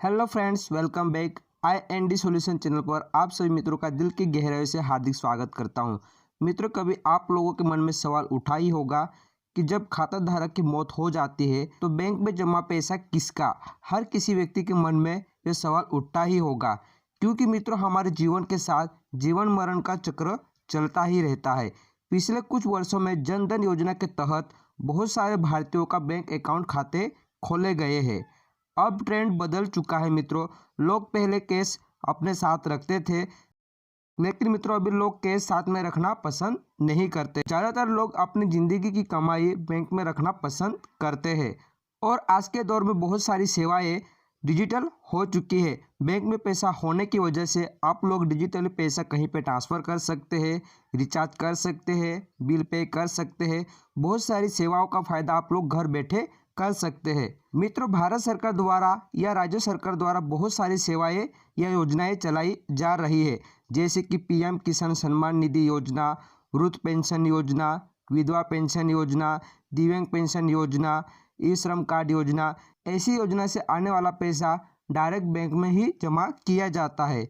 Hello friends, welcome back I solution channel पर आप सभी मित्रों का दिल की गहराई से हार्दिक स्वागत करता हूं। मित्रों, कभी आप लोगों के मन में सवाल उठा ही होगा कि जब खाता धारक की मौत हो जाती है तो बैंक में जमा पैसा किसका। हर किसी व्यक्ति के मन में यह सवाल उठता ही होगा, क्योंकि मित्रों हमारे जीवन के साथ जीवन मरण का चक्र चलता ही रहता है। पिछले कुछ वर्षों में जन धन योजना के तहत बहुत सारे भारतीयों का बैंक अकाउंट खाते खोले गए हैं। अब ट्रेंड बदल चुका है मित्रों। लोग पहले कैश अपने साथ रखते थे, लेकिन मित्रों अभी लोग कैश साथ में रखना पसंद नहीं करते। ज़्यादातर लोग अपनी ज़िंदगी की कमाई बैंक में रखना पसंद करते हैं। और आज के दौर में बहुत सारी सेवाएं डिजिटल हो चुकी है। बैंक में पैसा होने की वजह से आप लोग डिजिटली पैसा कहीं पे ट्रांसफ़र कर सकते हैं, रिचार्ज कर सकते हैं, बिल पे कर सकते हैं। बहुत सारी सेवाओं का फ़ायदा आप लोग घर बैठे कर सकते हैं। मित्रों, भारत सरकार द्वारा या राज्य सरकार द्वारा बहुत सारी सेवाएं या योजनाएं चलाई जा रही है, जैसे कि पीएम किसान सम्मान निधि योजना, वृद्ध पेंशन योजना, विधवा पेंशन योजना, दिव्यांग पेंशन योजना, ई श्रम कार्ड योजना। ऐसी योजना से आने वाला पैसा डायरेक्ट बैंक में ही जमा किया जाता है।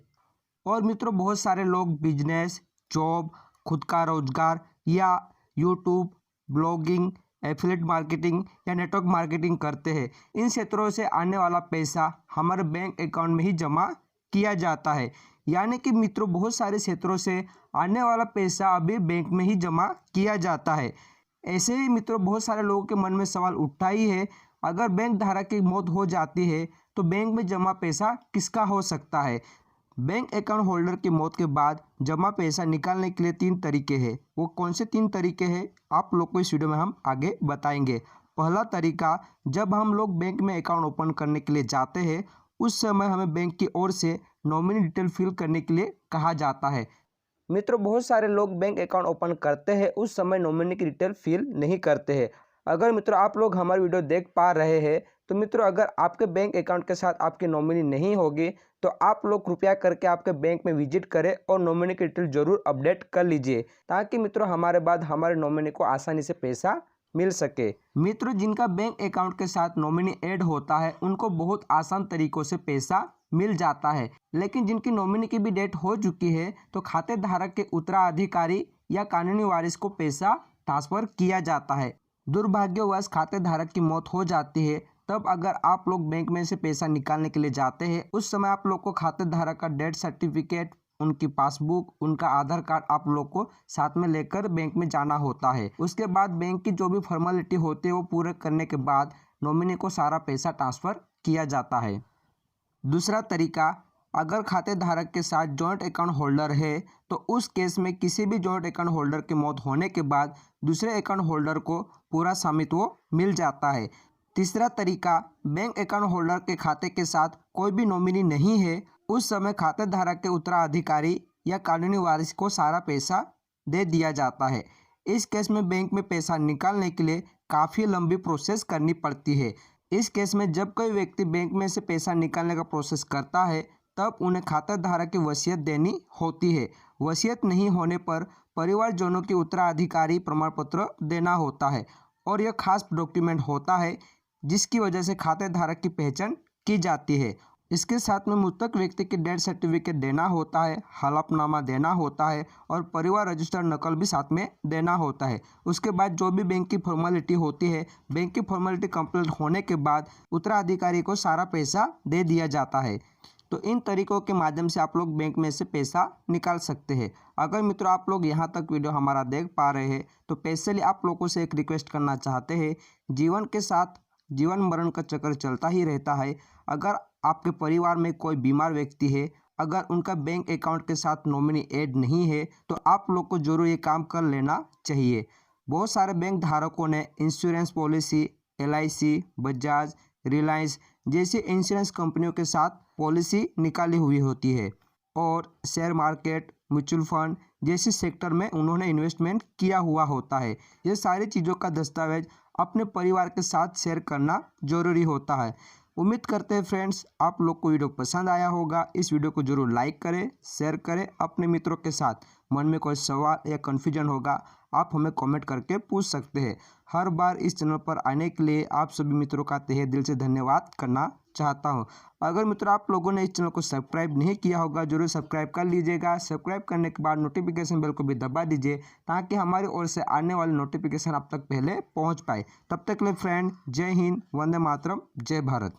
और मित्रों बहुत सारे लोग बिजनेस, जॉब, खुद का रोजगार या यूट्यूब, ब्लॉगिंग, एफिलिएट मार्केटिंग या नेटवर्क मार्केटिंग करते हैं। इन क्षेत्रों से आने वाला पैसा हमारे बैंक अकाउंट में ही जमा किया जाता है। यानी कि मित्रों बहुत सारे क्षेत्रों से आने वाला पैसा अभी बैंक में ही जमा किया जाता है। ऐसे ही मित्रों बहुत सारे लोगों के मन में सवाल उठता ही है, अगर बैंक धारक की मौत हो जाती है तो बैंक में जमा पैसा किसका हो सकता है। बैंक अकाउंट होल्डर की मौत के बाद जमा पैसा निकालने के लिए 3 तरीके हैं। वो कौन से 3 तरीके हैं आप लोग को इस वीडियो में हम आगे बताएंगे। पहला तरीका, जब हम लोग बैंक में अकाउंट ओपन करने के लिए जाते हैं उस समय हमें बैंक की ओर से नॉमिनी डिटेल फिल करने के लिए कहा जाता है। मित्रों बहुत सारे लोग बैंक अकाउंट ओपन करते हैं उस समय नॉमिनी की डिटेल फिल नहीं करते हैं। अगर मित्रों आप लोग हमारी वीडियो देख पा रहे हैं तो मित्रों अगर आपके बैंक अकाउंट के साथ आपकी नॉमिनी नहीं होगी तो आप लोग कृपया करके आपके बैंक में विजिट करें और नॉमिनी की डिटेल जरूर अपडेट कर लीजिए, ताकि मित्रों हमारे बाद हमारे नॉमिनी को आसानी से पैसा मिल सके। मित्रों जिनका बैंक अकाउंट के साथ नॉमिनी ऐड होता है उनको बहुत आसान तरीकों से पैसा मिल जाता है, लेकिन जिनकी नॉमिनी की भी डेट हो चुकी है तो खाते धारक के उत्तराधिकारी या कानूनी वारिस को पैसा ट्रांसफर किया जाता है। दुर्भाग्यवश खाते धारक की मौत हो जाती है, तब अगर आप लोग बैंक में से पैसा निकालने के लिए जाते हैं उस समय आप लोग को खाते धारक का डेथ सर्टिफिकेट, उनकी पासबुक, उनका आधार कार्ड आप लोग को साथ में लेकर बैंक में जाना होता है। उसके बाद बैंक की जो भी फॉर्मेलिटी होती है वो पूरे करने के बाद नॉमिनी को सारा पैसा ट्रांसफ़र किया जाता है। दूसरा तरीका, अगर खाते धारक के साथ जॉइंट अकाउंट होल्डर है तो उस केस में किसी भी जॉइंट अकाउंट होल्डर की मौत होने के बाद दूसरे अकाउंट होल्डर को पूरा स्वामित्व मिल जाता है। तीसरा तरीका, बैंक अकाउंट होल्डर के खाते के साथ कोई भी नॉमिनी नहीं है उस समय खाते धारक के उत्तराधिकारी या कानूनी वारिस को सारा पैसा दे दिया जाता है। इस केस में बैंक में पैसा निकालने के लिए काफ़ी लंबी प्रोसेस करनी पड़ती है। इस केस में जब कोई व्यक्ति बैंक में से पैसा निकालने का प्रोसेस करता है तब उन्हें खाता धारक की वसीयत देनी होती है। वसीयत नहीं होने पर परिवारजनों की उत्तराधिकारी प्रमाण पत्र देना होता है और यह खास डॉक्यूमेंट होता है जिसकी वजह से खाते धारक की पहचान की जाती है। इसके साथ में मृतक व्यक्ति की डेथ सर्टिफिकेट देना होता है, हलफनामा देना होता है और परिवार रजिस्टर नकल भी साथ में देना होता है। उसके बाद जो भी बैंक की फॉर्मेलिटी होती है, बैंक की फॉर्मेलिटी कंप्लीट होने के बाद उत्तराधिकारी को सारा पैसा दे दिया जाता है। तो इन तरीकों के माध्यम से आप लोग बैंक में से पैसा निकाल सकते हैं। अगर मित्रों आप लोग यहाँ तक वीडियो हमारा देख पा रहे हैं तो स्पेशली आप लोगों से एक रिक्वेस्ट करना चाहते हैं, जीवन के साथ जीवन मरण का चक्कर चलता ही रहता है। अगर आपके परिवार में कोई बीमार व्यक्ति है, अगर उनका बैंक अकाउंट के साथ नॉमिनी ऐड नहीं है तो आप लोग को जरूर ये काम कर लेना चाहिए। बहुत सारे बैंक धारकों ने insurance policy, LIC, Bajaj, Reliance जैसी इंश्योरेंस कंपनियों के साथ पॉलिसी निकाली हुई होती है और शेयर मार्केट, म्यूचुअल फंड जैसे सेक्टर में उन्होंने इन्वेस्टमेंट किया हुआ होता है। ये सारी चीज़ों का दस्तावेज अपने परिवार के साथ शेयर करना जरूरी होता है। उम्मीद करते हैं फ्रेंड्स आप लोग को वीडियो पसंद आया होगा। इस वीडियो को जरूर लाइक करें, शेयर करें अपने मित्रों के साथ। मन में कोई सवाल या कन्फ्यूजन होगा आप हमें कमेंट करके पूछ सकते हैं। हर बार इस चैनल पर आने के लिए आप सभी मित्रों का तहे दिल से धन्यवाद करना चाहता हूं। अगर मित्रों आप लोगों ने इस चैनल को सब्सक्राइब नहीं किया होगा जरूर सब्सक्राइब कर लीजिएगा। सब्सक्राइब करने के बाद नोटिफिकेशन बेल को भी दबा दीजिए ताकि हमारी ओर से आने वाली नोटिफिकेशन आप तक पहले पहुंच पाए। तब तक के लिए फ्रेंड, जय हिंद, वंदे मातरम, जय भारत।